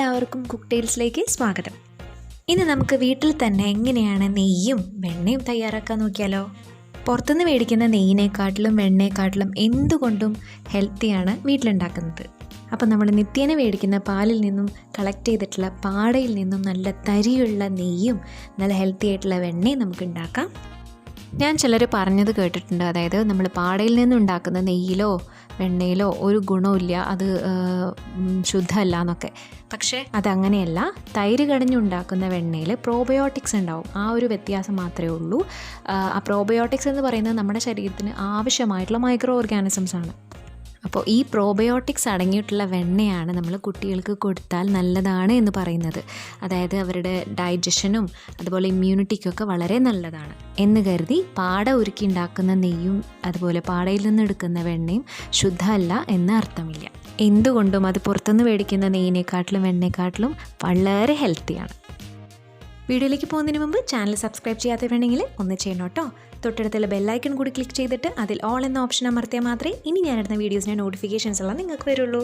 എല്ലാവർക്കും കുക്ക്ടെയിൽസിലേക്ക് സ്വാഗതം. ഇന്ന് നമുക്ക് വീട്ടിൽ തന്നെ എങ്ങനെയാണ് നെയ്യും വെണ്ണയും തയ്യാറാക്കാൻ നോക്കിയാലോ. പുറത്തുനിന്ന് മേടിക്കുന്ന നെയ്യിനെക്കാട്ടിലും വെണ്ണയെക്കാട്ടിലും എന്തുകൊണ്ടും ഹെൽത്തിയാണ് വീട്ടിലുണ്ടാക്കുന്നത്. അപ്പോൾ നമ്മൾ നിത്യേന മേടിക്കുന്ന പാലിൽ നിന്നും കളക്ട് ചെയ്തിട്ടുള്ള പാടയിൽ നിന്നും നല്ല തരിയുള്ള നെയ്യും നല്ല ഹെൽത്തി ആയിട്ടുള്ള വെണ്ണയും നമുക്ക് ഉണ്ടാക്കാം. ഞാൻ ചിലർ പറഞ്ഞത് കേട്ടിട്ടുണ്ട്, അതായത് നമ്മൾ പാടയിൽ നിന്നുണ്ടാക്കുന്ന നെയ്യിലോ വെണ്ണയിലോ ഒരു ഗുണമില്ല, അത് ശുദ്ധമല്ല എന്നൊക്കെ. പക്ഷേ അതങ്ങനെയല്ല. തൈര് കടഞ്ഞുണ്ടാക്കുന്ന വെണ്ണയിൽ പ്രോബയോട്ടിക്സ് ഉണ്ടാവും. ആ ഒരു വ്യത്യാസം മാത്രമേ ഉള്ളൂ. ആ പ്രോബയോട്ടിക്സ് എന്ന് പറയുന്നത് നമ്മുടെ ശരീരത്തിന് ആവശ്യമായിട്ടുള്ള മൈക്രോ ഓർഗാനിസംസ് ആണ്. അപ്പോൾ ഈ പ്രോബയോട്ടിക്സ് അടങ്ങിയിട്ടുള്ള വെണ്ണയാണ് നമ്മൾ കുട്ടികൾക്ക് കൊടുത്താൽ നല്ലതാണ് എന്ന് പറയുന്നത്. അതായത് അവരുടെ ഡൈജഷനും അതുപോലെ ഇമ്മ്യൂണിറ്റിക്കൊക്കെ വളരെ നല്ലതാണ് എന്ന് കരുതി പാട ഉരുക്കി ഉണ്ടാക്കുന്ന നെയ്യും അതുപോലെ പാടയിൽ നിന്ന് എടുക്കുന്ന വെണ്ണയും ശുദ്ധമല്ല എന്ന് അർത്ഥമില്ല. എന്തുകൊണ്ടും അത് പുറത്തുനിന്ന് മേടിക്കുന്ന നെയ്യിനെക്കാട്ടിലും വെണ്ണയെക്കാട്ടിലും വളരെ ഹെൽത്തിയാണ്. വീഡിയോയിലേക്ക് പോകുന്നതിന് മുമ്പ് ചാനൽ സബ്സ്ക്രൈബ് ചെയ്യാത്തവരുണ്ടെങ്കിൽ ഒന്ന് ചെയ്യണം കേട്ടോ. തൊട്ടടുത്തുള്ള ബെല്ലൈക്കൺ കൂടി ക്ലിക്ക് ചെയ്തിട്ട് അതിൽ ഓൾ എന്ന ഓപ്ഷൻ അമർത്തിയാൽ മാത്രമേ ഇനി ഞാനെടുത്ത വീഡിയോസിൻ്റെ നോട്ടിഫിക്കേഷൻസ് എല്ലാം നിങ്ങൾക്ക് വരുള്ളൂ.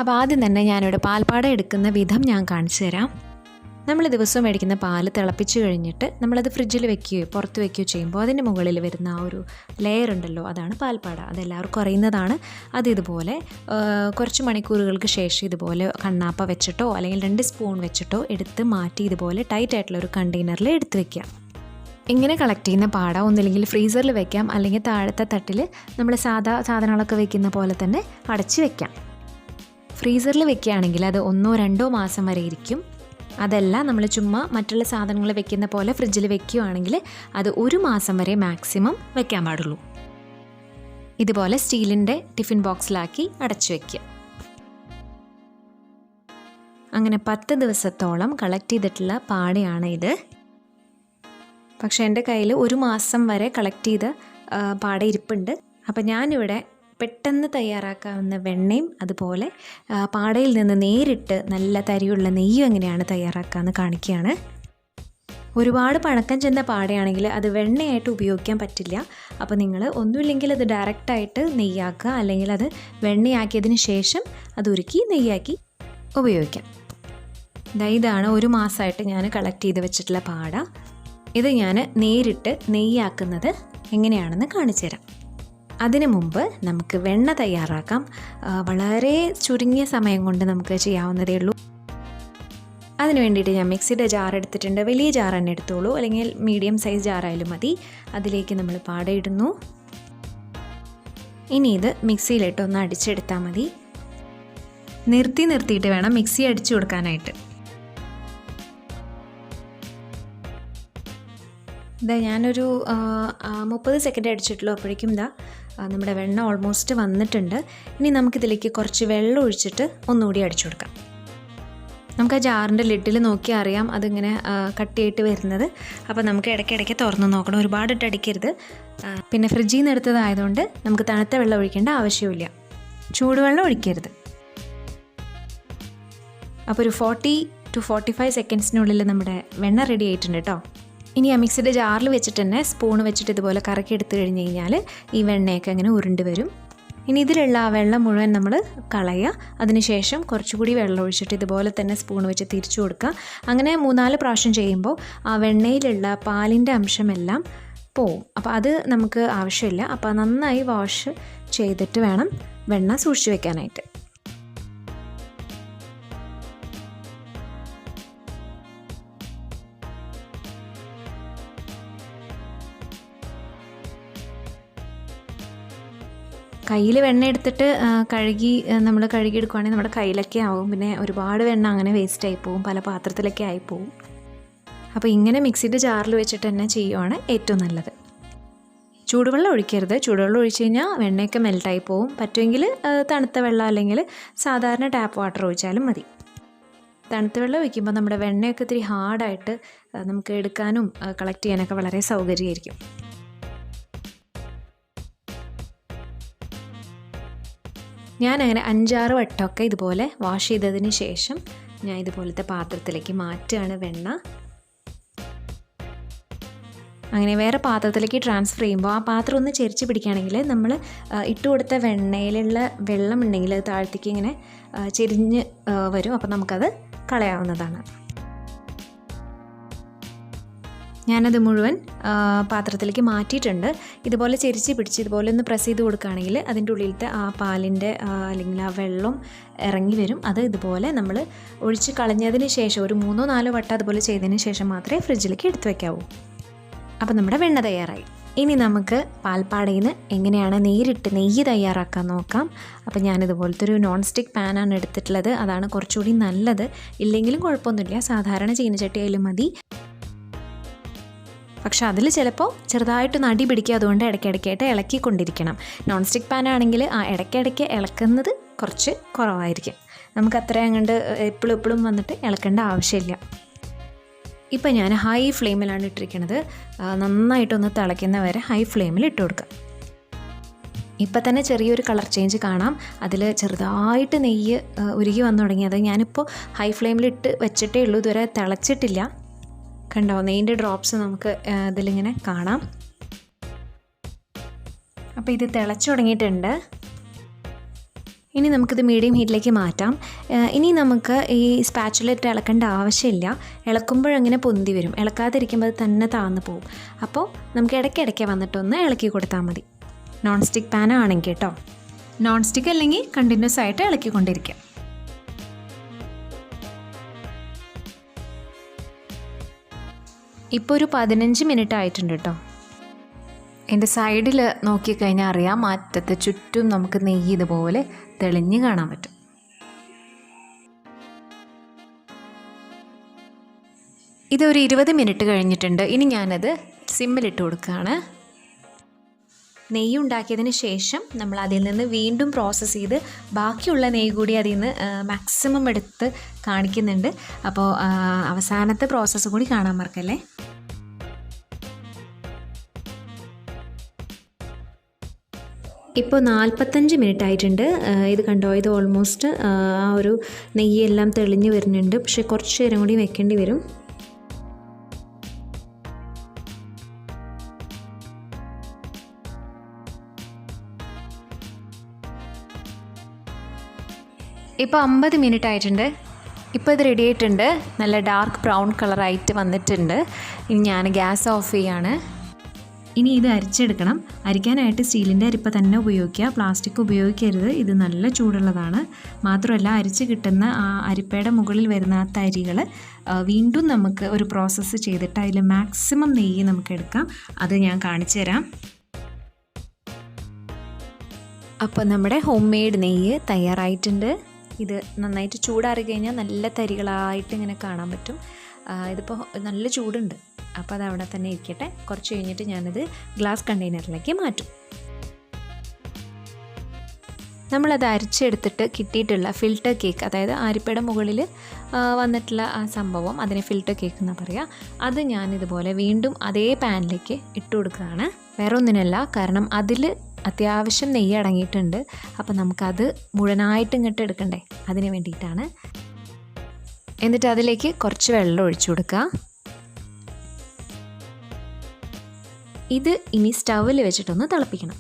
അപ്പോൾ ആദ്യം തന്നെ ഞാനിവിടെ പാൽപ്പാട എടുക്കുന്ന വിധം ഞാൻ കാണിച്ചു തരാം. നമ്മൾ ദിവസവും മേടിക്കുന്ന പാല് തിളപ്പിച്ച് കഴിഞ്ഞിട്ട് നമ്മളത് ഫ്രിഡ്ജിൽ വെക്കുകയോ പുറത്ത് വെക്കുകയോ ചെയ്യുമ്പോൾ അതിൻ്റെ മുകളിൽ വരുന്ന ആ ഒരു ലെയർ ഉണ്ടല്ലോ, അതാണ് പാൽപ്പാട. അതെല്ലാവർക്കും അറിയുന്നതാണ്. അത് ഇതുപോലെ കുറച്ച് മണിക്കൂറുകൾക്ക് ശേഷം ഇതുപോലെ കണ്ണാപ്പ വെച്ചിട്ടോ അല്ലെങ്കിൽ 2 സ്പൂൺ വെച്ചിട്ടോ എടുത്ത് മാറ്റി ഇതുപോലെ ടൈറ്റ് ആയിട്ടുള്ള ഒരു കണ്ടെയ്നറിൽ എടുത്ത് വെക്കാം. ഇങ്ങനെ കളക്ട് ചെയ്യുന്ന പാട ഒന്നില്ലെങ്കിൽ ഫ്രീസറിൽ വെക്കാം, അല്ലെങ്കിൽ താഴത്തെ തട്ടിൽ നമ്മൾ സാധനങ്ങളൊക്കെ വെക്കുന്ന പോലെ തന്നെ അടച്ച് വെക്കാം. ഫ്രീസറിൽ വെക്കുകയാണെങ്കിൽ അത് 1-2 മാസം വരെ ഇരിക്കും. അതല്ല നമ്മൾ ചുമ്മാ മറ്റുള്ള സാധനങ്ങൾ വെക്കുന്ന പോലെ ഫ്രിഡ്ജിൽ വെക്കുകയാണെങ്കിൽ അത് 1 മാസം വരെ മാക്സിമം വെക്കാൻ പാടുള്ളൂ. ഇതുപോലെ സ്റ്റീലിൻ്റെ ടിഫിൻ ബോക്സിലാക്കി അടച്ചു വയ്ക്കുക. അങ്ങനെ 10 ദിവസത്തോളം കളക്ട് ചെയ്തിട്ടുള്ള പാടയാണ് ഇത്. പക്ഷേ എൻ്റെ കയ്യിൽ 1 മാസം വരെ കളക്ട് ചെയ്ത പാട ഇരിപ്പുണ്ട്. അപ്പോൾ ഞാനിവിടെ പെട്ടെന്ന് തയ്യാറാക്കാവുന്ന വെണ്ണയും അതുപോലെ പാടയിൽ നിന്ന് നേരിട്ട് നല്ല തരിയുള്ള നെയ്യും എങ്ങനെയാണ് തയ്യാറാക്കാമെന്ന് കാണിക്കുകയാണ്. ഒരുപാട് പഴക്കം ചെന്ന പാടയാണെങ്കിൽ അത് വെണ്ണയായിട്ട് ഉപയോഗിക്കാൻ പറ്റില്ല. അപ്പോൾ നിങ്ങൾ ഒന്നുമില്ലെങ്കിൽ അത് ഡയറക്റ്റായിട്ട് നെയ്യാക്കുക, അല്ലെങ്കിൽ അത് വെണ്ണയാക്കിയതിന് ശേഷം അത് ഉരുക്കി നെയ്യാക്കി ഉപയോഗിക്കാം. ഇതാണ് 1 മാസമായിട്ട് ഞാൻ കളക്ട് ചെയ്ത് വെച്ചിട്ടുള്ള പാട. ഇത് ഞാൻ നേരിട്ട് നെയ്യാക്കുന്നത് എങ്ങനെയാണെന്ന് കാണിച്ചു തരാം. അതിനു മുമ്പ് നമുക്ക് വെണ്ണ തയ്യാറാക്കാം. വളരെ ചുരുങ്ങിയ സമയം കൊണ്ട് നമുക്ക് ചെയ്യാവുന്നതേ ഉള്ളൂ. അതിന് വേണ്ടിയിട്ട് ഞാൻ മിക്സിയുടെ ജാർ എടുത്തിട്ടുണ്ട്. വലിയ ജാർ തന്നെ എടുത്തോളൂ, അല്ലെങ്കിൽ മീഡിയം സൈസ് ജാറായാലും മതി. അതിലേക്ക് നമ്മൾ പാട ഇടുന്നു. ഇനി ഇത് മിക്സിയിലിട്ട് ഒന്ന് അടിച്ചെടുത്താൽ മതി. നിർത്തിയിട്ട് വേണം മിക്സി അടിച്ചു കൊടുക്കാനായിട്ട്. ഞാനൊരു 30 സെക്കൻഡ് അടിച്ചിട്ടുള്ളൂ. അപ്പോഴേക്കും നമ്മുടെ വെണ്ണ ഓൾമോസ്റ്റ് വന്നിട്ടുണ്ട്. ഇനി നമുക്കിതിലേക്ക് കുറച്ച് വെള്ളം ഒഴിച്ചിട്ട് ഒന്നുകൂടി അടിച്ചു കൊടുക്കാം. നമുക്ക് ആ ജാറിൻ്റെ ലിഡിൽ നോക്കിയാൽ അറിയാം അതിങ്ങനെ കട്ടിയായിട്ട് വരുന്നത്. അപ്പോൾ നമുക്ക് ഇടയ്ക്കിടയ്ക്ക് തുറന്ന് നോക്കണം, ഒരുപാടിട്ട് അടിക്കരുത്. പിന്നെ ഫ്രിഡ്ജിൽ നിന്ന് എടുത്തതായതുകൊണ്ട് നമുക്ക് തണുത്ത വെള്ളം ഒഴിക്കേണ്ട ആവശ്യമില്ല, ചൂടുവെള്ളം ഒഴിക്കരുത്. അപ്പോൾ ഒരു 40-45 സെക്കൻഡ്സിനുള്ളിൽ നമ്മുടെ വെണ്ണ റെഡി ആയിട്ടുണ്ട് കേട്ടോ. ഇനി ആ മിക്സിയുടെ ജാറിൽ വെച്ചിട്ട് തന്നെ സ്പൂൺ വെച്ചിട്ട് ഇതുപോലെ കറക്കി എടുത്തു കഴിഞ്ഞ് കഴിഞ്ഞാൽ ഈ വെണ്ണയൊക്കെ അങ്ങനെ ഉരുണ്ട് വരും. ഇനി ഇതിലുള്ള ആ വെള്ളം മുഴുവൻ നമ്മൾ കളയുക. അതിനുശേഷം കുറച്ചുകൂടി വെള്ളം ഒഴിച്ചിട്ട് ഇതുപോലെ തന്നെ സ്പൂൺ വെച്ച് തിരിച്ചു കൊടുക്കുക. അങ്ങനെ 3-4 പ്രാവശ്യം ചെയ്യുമ്പോൾ ആ വെണ്ണയിലുള്ള പാലിൻ്റെ അംശമെല്ലാം പോവും. അപ്പോൾ അത് നമുക്ക് ആവശ്യമില്ല. അപ്പോൾ നന്നായി വാഷ് ചെയ്തിട്ട് വേണം വെണ്ണ സൂക്ഷിച്ച് വെക്കാനായിട്ട്. കയ്യിൽ വെണ്ണ എടുത്തിട്ട് നമ്മൾ കഴുകിയെടുക്കുകയാണെങ്കിൽ നമ്മുടെ കയ്യിലൊക്കെ ആവും. പിന്നെ ഒരുപാട് വെണ്ണ അങ്ങനെ വേസ്റ്റായി പോവും, പല പാത്രത്തിലൊക്കെ ആയിപ്പോവും. അപ്പോൾ ഇങ്ങനെ മിക്സിയുടെ ജാറിൽ വെച്ചിട്ട് തന്നെ ചെയ്യുവാണ് ഏറ്റവും നല്ലത്. ചൂടുവെള്ളം ഒഴിക്കരുത്. ചൂടുവെള്ളം ഒഴിച്ച് കഴിഞ്ഞാൽ വെണ്ണയൊക്കെ മെൽട്ടായി പോവും. പറ്റുമെങ്കിൽ തണുത്ത വെള്ളം അല്ലെങ്കിൽ സാധാരണ ടാപ്പ് വാട്ടർ ഒഴിച്ചാലും മതി. തണുത്ത വെള്ളം ഒഴിക്കുമ്പോൾ നമ്മുടെ വെണ്ണയൊക്കെ ഇത്തിരി ഹാർഡായിട്ട് നമുക്ക് എടുക്കാനും കളക്ട് ചെയ്യാനൊക്കെ വളരെ സൗകര്യമായിരിക്കും. ഞാനങ്ങനെ 5-6 വട്ടമൊക്കെ ഇതുപോലെ വാഷ് ചെയ്തതിന് ശേഷം ഞാൻ ഇതുപോലത്തെ പാത്രത്തിലേക്ക് മാറ്റുകയാണ് വെണ്ണ. അങ്ങനെ വേറെ പാത്രത്തിലേക്ക് ട്രാൻസ്ഫർ ചെയ്യുമ്പോൾ ആ പാത്രം ഒന്ന് ചെരിച്ച് പിടിക്കുകയാണെങ്കിൽ നമ്മൾ ഇട്ട് കൊടുത്ത വെണ്ണയിലുള്ള വെള്ളം ഉണ്ടെങ്കിൽ അത് താഴത്തേക്ക് ഇങ്ങനെ ചെരിഞ്ഞ് വരും. അപ്പോൾ നമുക്കത് കളയാവുന്നതാണ്. ഞാനത് മുഴുവൻ പാത്രത്തിലേക്ക് മാറ്റിയിട്ടുണ്ട്. ഇതുപോലെ ചെരിച്ച് പിടിച്ച് ഇതുപോലെ ഒന്ന് പ്രസ് ചെയ്ത് കൊടുക്കുകയാണെങ്കിൽ അതിൻ്റെ ഉള്ളിലത്തെ ആ പാലിൻ്റെ അല്ലെങ്കിൽ ആ വെള്ളം ഇറങ്ങി വരും. അത് ഇതുപോലെ നമ്മൾ ഒഴിച്ച് കളഞ്ഞതിന് ശേഷം ഒരു 3-4 വട്ടം അതുപോലെ ചെയ്തതിന് ശേഷം മാത്രമേ ഫ്രിഡ്ജിലേക്ക് എടുത്ത് വയ്ക്കാവൂ. അപ്പോൾ നമ്മുടെ വെണ്ണ തയ്യാറായി. ഇനി നമുക്ക് പാൽപ്പാടയിൽ നിന്ന് എങ്ങനെയാണ് നേരിട്ട് നെയ്യ് തയ്യാറാക്കാൻ നോക്കാം. അപ്പോൾ ഞാനിതുപോലത്തെ ഒരു നോൺ സ്റ്റിക്ക് പാനാണ് എടുത്തിട്ടുള്ളത്. അതാണ് കുറച്ചുകൂടി നല്ലത്. ഇല്ലെങ്കിലും കുഴപ്പമൊന്നുമില്ല, സാധാരണ ചീനച്ചട്ടി ആയാലും മതി. പക്ഷെ അതിൽ ചിലപ്പോൾ ചെറുതായിട്ടൊന്ന് അടി പിടിക്കുക. അതുകൊണ്ട് ഇടയ്ക്കിടയ്ക്കായിട്ട് ഇളക്കിക്കൊണ്ടിരിക്കണം. നോൺ സ്റ്റിക്ക് പാനാണെങ്കിൽ ആ ഇടയ്ക്കിടയ്ക്ക് ഇളക്കുന്നത് കുറച്ച് കുറവായിരിക്കും. നമുക്ക് അത്രയും അങ്ങോട്ട് എപ്പോഴും വന്നിട്ട് ഇളക്കേണ്ട ആവശ്യമില്ല. ഇപ്പം ഞാൻ ഹൈ ഫ്ലെയിമിലാണ് ഇട്ടിരിക്കുന്നത്. നന്നായിട്ടൊന്ന് തിളയ്ക്കുന്ന വരെ ഹൈ ഫ്ലെയിമിൽ ഇട്ട് കൊടുക്കുക. ഇപ്പം തന്നെ ചെറിയൊരു കളർ ചേഞ്ച് കാണാം. അതിൽ ചെറുതായിട്ട് നെയ്യ് ഉരുകി വന്നു തുടങ്ങിയത്. ഞാനിപ്പോൾ ഹൈ ഫ്ലെയിമിലിട്ട് വെച്ചിട്ടേ ഉള്ളൂ, ഇതുവരെ തിളച്ചിട്ടില്ല. കണ്ടോ, നെയ്യിൻ്റെ ഡ്രോപ്സ് നമുക്ക് ഇതിലിങ്ങനെ കാണാം. അപ്പോൾ ഇത് തിളച്ചു തുടങ്ങിയിട്ടുണ്ട്. ഇനി നമുക്കിത് മീഡിയം ഹീറ്റിലേക്ക് മാറ്റാം. ഇനി നമുക്ക് ഈ സ്പാച്ചുലറ്റ് ഇളക്കേണ്ട ആവശ്യമില്ല. ഇളക്കുമ്പോഴങ്ങനെ പൊന്തി വരും. ഇളക്കാതിരിക്കുമ്പോൾ അത് തന്നെ താഴ്ന്നു പോകും. അപ്പോൾ നമുക്ക് ഇടയ്ക്കിടയ്ക്ക് വന്നിട്ടൊന്ന് ഇളക്കി കൊടുത്താൽ മതി. നോൺ സ്റ്റിക്ക് പാനാണെങ്കിൽ കേട്ടോ. നോൺ സ്റ്റിക്ക് അല്ലെങ്കിൽ കണ്ടിന്യൂസ് ആയിട്ട് ഇളക്കിക്കൊണ്ടിരിക്കാം. ഇപ്പോൾ ഒരു 15 മിനിറ്റ് ആയിട്ടുണ്ട് കേട്ടോ. എൻ്റെ സൈഡിൽ നോക്കിക്കഴിഞ്ഞാൽ അറിയാം, അറ്റത്ത് ചുറ്റും നമുക്ക് നെയ്യ് ഇതുപോലെ തെളിഞ്ഞ് കാണാൻ പറ്റും. ഇതൊരു 20 മിനിറ്റ് കഴിഞ്ഞിട്ടുണ്ട്. ഇനി ഞാനത് സിമ്മിലിട്ട് കൊടുക്കുകയാണ്. നെയ്യ് ഉണ്ടാക്കിയതിന് ശേഷം നമ്മൾ അതിൽ നിന്ന് വീണ്ടും പ്രോസസ്സ് ചെയ്ത് ബാക്കിയുള്ള നെയ്യ് കൂടി അതിൽ നിന്ന് മാക്സിമം എടുത്ത് കാണിക്കുന്നുണ്ട്. അപ്പോൾ അവസാനത്തെ പ്രോസസ്സ് കൂടി കാണാൻ മറക്കല്ലേ. ഇപ്പോൾ 45 മിനിറ്റ് ആയിട്ടുണ്ട്. ഇത് കണ്ടോ, ഇത് ഓൾമോസ്റ്റ് ആ ഒരു നെയ്യെല്ലാം തെളിഞ്ഞ് വരുന്നുണ്ട്. പക്ഷേ കുറച്ച് നേരം കൂടി വെക്കേണ്ടി വരും. ഇപ്പോൾ 50 മിനിറ്റ് ആയിട്ടുണ്ട്. ഇപ്പോൾ ഇത് റെഡി ആയിട്ടുണ്ട്. നല്ല ഡാർക്ക് ബ്രൗൺ കളറായിട്ട് വന്നിട്ടുണ്ട്. ഇനി ഞാൻ ഗ്യാസ് ഓഫ് ചെയ്യാണ്. ഇനി ഇത് അരിച്ചെടുക്കണം. അരിക്കാനായിട്ട് സ്റ്റീലിൻ്റെ അരിപ്പ തന്നെ ഉപയോഗിക്കുക, പ്ലാസ്റ്റിക് ഉപയോഗിക്കരുത്. ഇത് നല്ല ചൂടുള്ളതാണ്. മാത്രമല്ല അരിച്ച് കിട്ടുന്ന ആ അരിപ്പയുടെ മുകളിൽ വരുന്ന ആ തരികൾ വീണ്ടും നമുക്ക് ഒരു പ്രോസസ്സ് ചെയ്തിട്ട് അതിൽ മാക്സിമം നെയ്യ് നമുക്ക് എടുക്കാം. അത് ഞാൻ കാണിച്ചു തരാം. അപ്പോൾ നമ്മുടെ ഹോം മെയ്ഡ് നെയ്യ് തയ്യാറായിട്ടുണ്ട്. ഇത് നന്നായിട്ട് ചൂടാറി കഴിഞ്ഞാൽ നല്ല തരികളായിട്ട് ഇങ്ങനെ കാണാൻ പറ്റും. ഇതിപ്പോൾ നല്ല ചൂടുണ്ട്. അപ്പോൾ അത് അവിടെ തന്നെ ഇരിക്കട്ടെ. കുറച്ച് കഴിഞ്ഞിട്ട് ഞാനത് ഗ്ലാസ് കണ്ടെയ്നറിലേക്ക് മാറ്റും. നമ്മളത് അരിച്ചെടുത്തിട്ട് കിട്ടിയിട്ടുള്ള ഫിൽറ്റർ കേക്ക്, അതായത് അരിപ്പയുടെ മുകളിൽ വന്നിട്ടുള്ള ആ സംഭവം, അതിനെ ഫിൽറ്റർ കേക്ക് എന്നാണ് പറയുക. അത് ഞാനിതുപോലെ വീണ്ടും അതേ പാനിലേക്ക് ഇട്ട് കൊടുക്കുകയാണ്. വേറെ ഒന്നിനല്ല, കാരണം അതിൽ അത്യാവശ്യം നെയ്യ് അടങ്ങിയിട്ടുണ്ട്. അപ്പോൾ നമുക്കത് മുഴുവനായിട്ട് ഇങ്ങോട്ട് എടുക്കണ്ടേ, അതിന് വേണ്ടിയിട്ടാണ്. എന്നിട്ട് അതിലേക്ക് കുറച്ച് വെള്ളം ഒഴിച്ചു കൊടുക്കുക. ഇത് ഇനി സ്റ്റൗവിൽ വെച്ചിട്ടൊന്ന് തിളപ്പിക്കണം.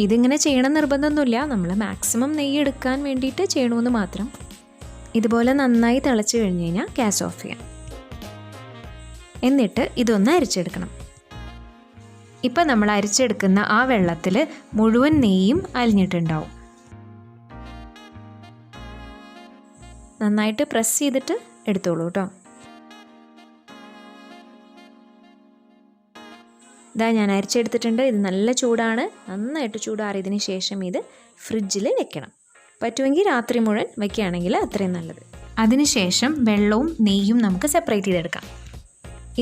ഇതിങ്ങനെ ചെയ്യണം നിർബന്ധമൊന്നുമില്ല, നമ്മൾ മാക്സിമം നെയ്യ് എടുക്കാൻ വേണ്ടിയിട്ട് ചെയ്യണമെന്ന് മാത്രം. ഇതുപോലെ നന്നായി തിളച്ച് കഴിഞ്ഞ് കഴിഞ്ഞാൽ ഗ്യാസ് ഓഫ് ചെയ്യാം. എന്നിട്ട് ഇതൊന്ന് അരിച്ചെടുക്കണം. ഇപ്പം നമ്മൾ അരിച്ചെടുക്കുന്ന ആ വെള്ളത്തിൽ മുഴുവൻ നെയ്യും അലിഞ്ഞിട്ടുണ്ടാവും. നന്നായിട്ട് പ്രസ് ചെയ്തിട്ട് എടുത്തോളൂ കേട്ടോ. ഇതാ ഞാൻ അരിച്ചെടുത്തിട്ടുണ്ട്. ഇത് നല്ല ചൂടാണ്. നന്നായിട്ട് ചൂടാറിയതിന് ശേഷം ഇത് ഫ്രിഡ്ജിൽ വെക്കണം. പറ്റുമെങ്കിൽ രാത്രി മുഴുവൻ വയ്ക്കുകയാണെങ്കിൽ അത്രയും നല്ലത്. അതിനുശേഷം വെള്ളവും നെയ്യും നമുക്ക് സെപ്പറേറ്റ് ചെയ്തെടുക്കാം.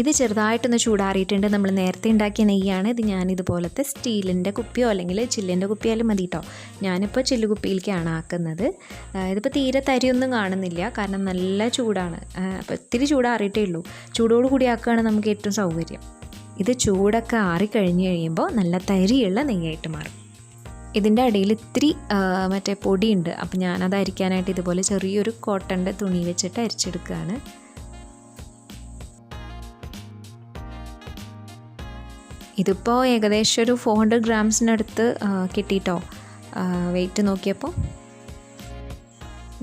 ഇത് ചെറുതായിട്ടൊന്ന് ചൂടാറിയിട്ടുണ്ട്. നമ്മൾ നേരത്തെ ഉണ്ടാക്കിയ നെയ്യാണ്. ഇത് ഞാനിതുപോലത്തെ സ്റ്റീലിൻ്റെ കുപ്പിയോ അല്ലെങ്കിൽ ചില്ലിൻ്റെ കുപ്പിയാലും മതി കേട്ടോ. ഞാനിപ്പോൾ ചില്ലുകുപ്പിയിലേക്കാണ് ആക്കുന്നത്. ഇതിപ്പോൾ തീരെ തരിയൊന്നും കാണുന്നില്ല, കാരണം നല്ല ചൂടാണ്. അപ്പോൾ ഇത്തിരി ചൂടാറിയിട്ടേ ഉള്ളൂ. ചൂടോടുകൂടി ആക്കുകയാണ് നമുക്ക് ഏറ്റവും സൗകര്യം. ഇത് ചൂടൊക്കെ ആറിക്കഴിഞ്ഞ് കഴിയുമ്പോൾ നല്ല തരിയുള്ള നെയ്യായിട്ട് മാറും. ഇതിൻ്റെ അടിയിൽ ഇത്തിരി മറ്റേ പൊടിയുണ്ട്. അപ്പോൾ ഞാനത് അരിക്കാനായിട്ട് ഇതുപോലെ ചെറിയൊരു കോട്ടൻ്റെ തുണി വെച്ചിട്ട് അരിച്ചെടുക്കുകയാണ്. ഇതിപ്പോൾ ഏകദേശം ഒരു 400 ഗ്രാംസിനടുത്ത് കിട്ടിയിട്ടോ വെയിറ്റ് നോക്കിയപ്പോൾ.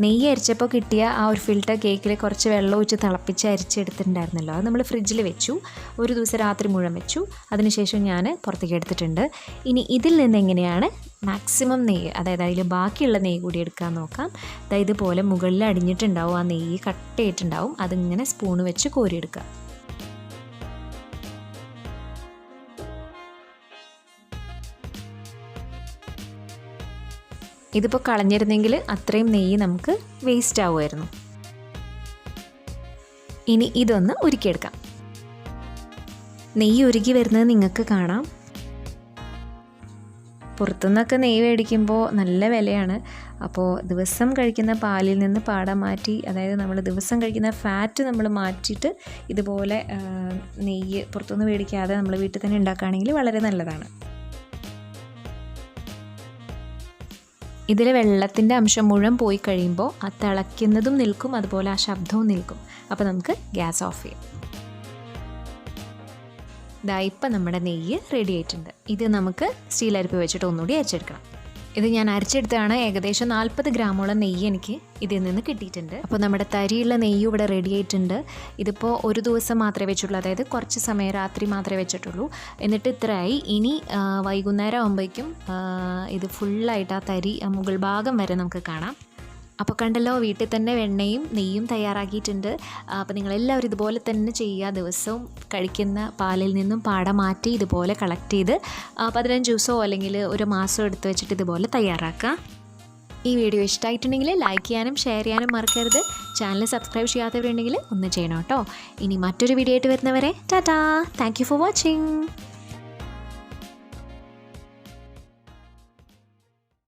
നെയ്യ് അരിച്ചപ്പോൾ കിട്ടിയ ആ ഒരു ഫിൽറ്റർ കേക്കിൽ കുറച്ച് വെള്ളം ഒഴിച്ച് തിളപ്പിച്ച് അരിച്ചെടുത്തിട്ടുണ്ടായിരുന്നല്ലോ, അത് നമ്മൾ ഫ്രിഡ്ജിൽ വെച്ചു. ഒരു ദിവസം രാത്രി മുഴുവൻ വെച്ചു. അതിനുശേഷം ഞാൻ പുറത്തേക്ക് എടുത്തിട്ടുണ്ട്. ഇനി ഇതിൽ നിന്ന് എങ്ങനെയാണ് മാക്സിമം നെയ്യ്, അതായത് അതിൽ ബാക്കിയുള്ള നെയ്യ് കൂടി എടുക്കാൻ നോക്കാം. അതായത് ഇതുപോലെ മുകളിൽ അടിഞ്ഞിട്ടുണ്ടാവും, ആ നെയ്യ് കട്ടയായിട്ടുണ്ടാവും, അതിങ്ങനെ സ്പൂണ് വെച്ച് കോരിയെടുക്കുക. ഇതിപ്പോൾ കളഞ്ഞിരുന്നെങ്കിൽ അത്രയും നെയ്യ് നമുക്ക് വേസ്റ്റ് ആവുമായിരുന്നു. ഇനി ഇതൊന്ന് ഉരുക്കിയെടുക്കാം. നെയ്യ് ഉരുക്കി വരുന്നത് നിങ്ങൾക്ക് കാണാം. പുറത്തുനിന്നൊക്കെ നെയ്യ് മേടിക്കുമ്പോൾ നല്ല വിലയാണ്. അപ്പോൾ ദിവസം കഴിക്കുന്ന പാലിൽ നിന്ന് പാട മാറ്റി, അതായത് നമ്മൾ ദിവസം കഴിക്കുന്ന ഫാറ്റ് നമ്മൾ മാറ്റിയിട്ട് ഇതുപോലെ നെയ്യ് പുറത്തുനിന്ന് മേടിക്കാതെ നമ്മൾ വീട്ടിൽ തന്നെ ഉണ്ടാക്കുകയാണെങ്കിൽ വളരെ നല്ലതാണ്. ഇതിൽ വെള്ളത്തിൻ്റെ അംശം മുഴുവൻ പോയി കഴിയുമ്പോൾ ആ തിളയ്ക്കുന്നതും നിൽക്കും, അതുപോലെ ആ ശബ്ദവും നിൽക്കും. അപ്പോൾ നമുക്ക് ഗ്യാസ് ഓഫ് ചെയ്യാം. ഇതാ ഇപ്പം നമ്മുടെ നെയ്യ് റെഡി ആയിട്ടുണ്ട്. ഇത് നമുക്ക് സ്റ്റീൽ അരിപ്പ് വെച്ചിട്ട് ഒന്നുകൂടി അരിച്ചെടുക്കണം. ഇത് ഞാൻ അരിച്ചെടുത്താണ്. ഏകദേശം 40 ഗ്രാമോളം നെയ്യ് എനിക്ക് ഇതിൽ നിന്ന് കിട്ടിയിട്ടുണ്ട്. അപ്പോൾ നമ്മുടെ തരിയുള്ള നെയ്യ് ഇവിടെ റെഡി ആയിട്ടുണ്ട്. ഇതിപ്പോൾ ഒരു ദിവസം മാത്രമേ വെച്ചിട്ടുള്ളൂ, അതായത് കുറച്ച് സമയം രാത്രി മാത്രമേ വെച്ചിട്ടുള്ളൂ. എന്നിട്ട് ഇത്രയായി. ഇനി വൈകുന്നേരം ആകുമ്പോഴേക്കും ഇത് ഫുള്ളായിട്ട് ആ തരി മുകൾ ഭാഗം വരെ നമുക്ക് കാണാം. അപ്പോൾ കണ്ടല്ലോ, വീട്ടിൽ തന്നെ വെണ്ണയും നെയ്യും തയ്യാറാക്കിയിട്ടുണ്ട്. അപ്പോൾ നിങ്ങളെല്ലാവരും ഇതുപോലെ തന്നെ ചെയ്യുക. ദിവസവും കഴിക്കുന്ന പാലിൽ നിന്നും പാട മാറ്റി ഇതുപോലെ കളക്ട് ചെയ്ത് 15 ദിവസമോ അല്ലെങ്കിൽ ഒരു മാസം എടുത്ത് വെച്ചിട്ട് ഇതുപോലെ തയ്യാറാക്കുക. ഈ വീഡിയോ ഇഷ്ടമായിട്ടുണ്ടെങ്കിൽ ലൈക്ക് ചെയ്യാനും ഷെയർ ചെയ്യാനും മറക്കരുത്. ചാനൽ സബ്സ്ക്രൈബ് ചെയ്യാത്തവരുണ്ടെങ്കിൽ ഒന്ന് ചെയ്യണം കേട്ടോ. ഇനി മറ്റൊരു വീഡിയോ ആയിട്ട് വരുന്നവരെ Tata. Thank you for watching.